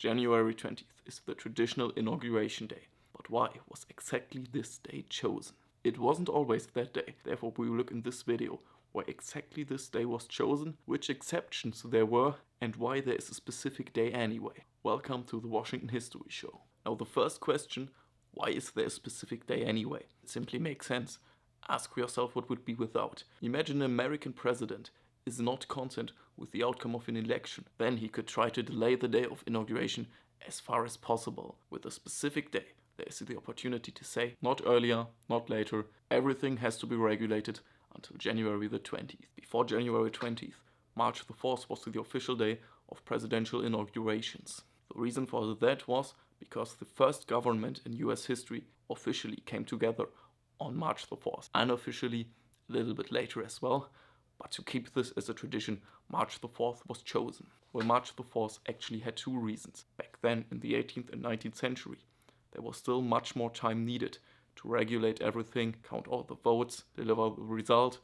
January 20th is the traditional inauguration day. But why was exactly this day chosen? It wasn't always that day, therefore we will look in this video why exactly this day was chosen, which exceptions there were, and why there is a specific day anyway. Welcome to the Washington History Show. Now the first question, why is there a specific day anyway? It simply makes sense. Ask yourself what would be without. Imagine an American president is not content with the outcome of an election. Then he could try to delay the day of inauguration as far as possible. With a specific day, there is the opportunity to say, not earlier, not later, everything has to be regulated until January the 20th. Before January 20th, March the 4th was the official day of presidential inaugurations. The reason for that was because the first government in US history officially came together on March the 4th. Unofficially, a little bit later as well, but to keep this as a tradition, March the 4th was chosen. Well, March the 4th actually had two reasons. Back then, in the 18th and 19th century, there was still much more time needed to regulate everything, count all the votes, deliver the result,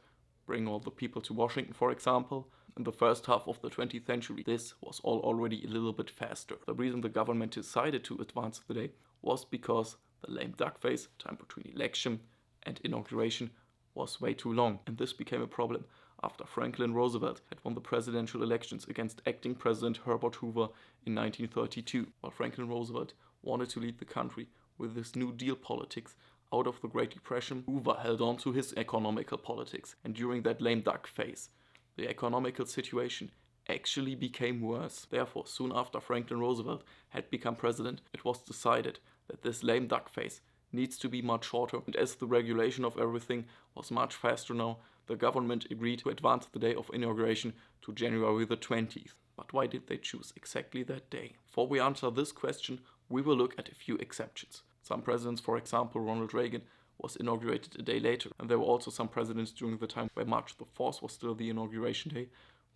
bring all the people to Washington, for example. In the first half of the 20th century, this was all already a little bit faster. The reason the government decided to advance the day was because the lame duck phase, time between election and inauguration, was way too long. And this became a problem after Franklin Roosevelt had won the presidential elections against acting President Herbert Hoover in 1932. While Franklin Roosevelt wanted to lead the country with this New Deal politics out of the Great Depression, Hoover held on to his economical politics. And during that lame duck phase, the economical situation actually became worse. Therefore, soon after Franklin Roosevelt had become president, it was decided that this lame duck phase needs to be much shorter. And as the regulation of everything was much faster now, the government agreed to advance the day of inauguration to January the 20th. But why did they choose exactly that day? Before we answer this question, we will look at a few exceptions. Some presidents, for example Ronald Reagan, was inaugurated a day later. And there were also some presidents during the time where March the 4th was still the inauguration day,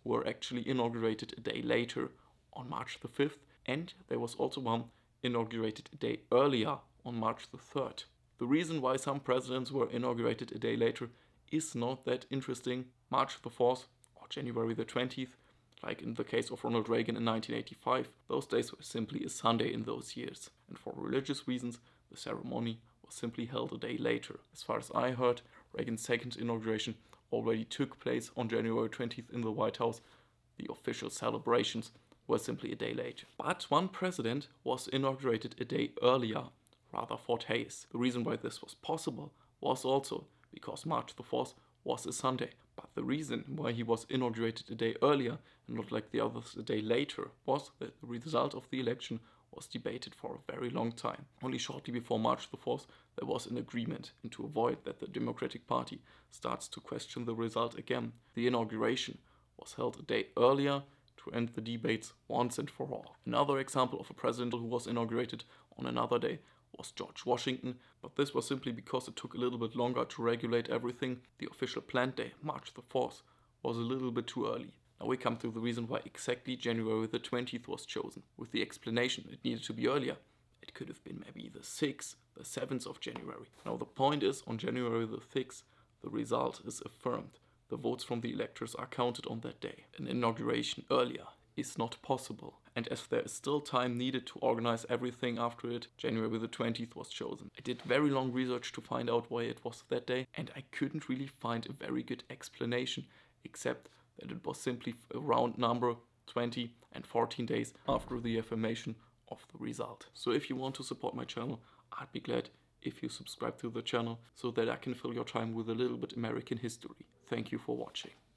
who were actually inaugurated a day later on March the 5th. And there was also one inaugurated a day earlier on March the 3rd. The reason why some presidents were inaugurated a day later is not that interesting. March the 4th or January the 20th, like in the case of Ronald Reagan in 1985, those days were simply a Sunday in those years. And for religious reasons, the ceremony was simply held a day later. As far as I heard, Reagan's second inauguration already took place on January 20th in the White House. The official celebrations were simply a day later. But one president was inaugurated a day earlier, Rutherford Hayes. The reason why this was possible was also because March the 4th was a Sunday. But the reason why he was inaugurated a day earlier and not like the others a day later was that the result of the election was debated for a very long time. Only shortly before March the 4th there was an agreement, and to avoid that the Democratic Party starts to question the result again, the inauguration was held a day earlier to end the debates once and for all. Another example of a president who was inaugurated on another day was George Washington, but this was simply because it took a little bit longer to regulate everything. The official planned day, March the 4th, was a little bit too early. Now we come to the reason why exactly January the 20th was chosen, with the explanation it needed to be earlier. It could have been maybe the 6th, the 7th of January. Now the point is, on January the 6th, the result is affirmed. The votes from the electors are counted on that day. An inauguration earlier is not possible. And as there is still time needed to organize everything after it, January the 20th was chosen. I did very long research to find out why it was that day, and I couldn't really find a very good explanation, except that it was simply a round number, 20 and 14 days after the affirmation of the result. So if you want to support my channel, I'd be glad if you subscribe to the channel so that I can fill your time with a little bit American history. Thank you for watching.